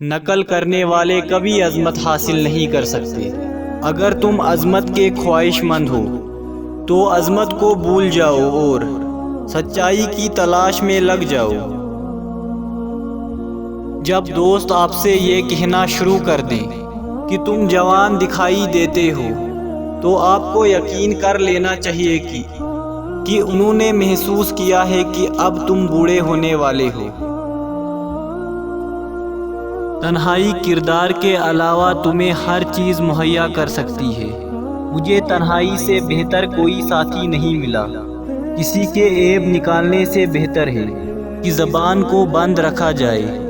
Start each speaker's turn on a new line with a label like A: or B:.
A: نقل کرنے والے کبھی عظمت حاصل نہیں کر سکتے۔ اگر تم عظمت کے خواہش مند ہو تو عظمت کو بھول جاؤ اور سچائی کی تلاش میں لگ جاؤ۔ جب دوست آپ سے یہ کہنا شروع کر دیں کہ تم جوان دکھائی دیتے ہو تو آپ کو یقین کر لینا چاہیے کہ انہوں نے محسوس کیا ہے کہ اب تم بوڑھے ہونے والے ہو۔ تنہائی کردار کے علاوہ تمہیں ہر چیز مہیا کر سکتی ہے۔ مجھے تنہائی سے بہتر کوئی ساتھی نہیں ملا۔ کسی کے عیب نکالنے سے بہتر ہے کہ زبان کو بند رکھا جائے۔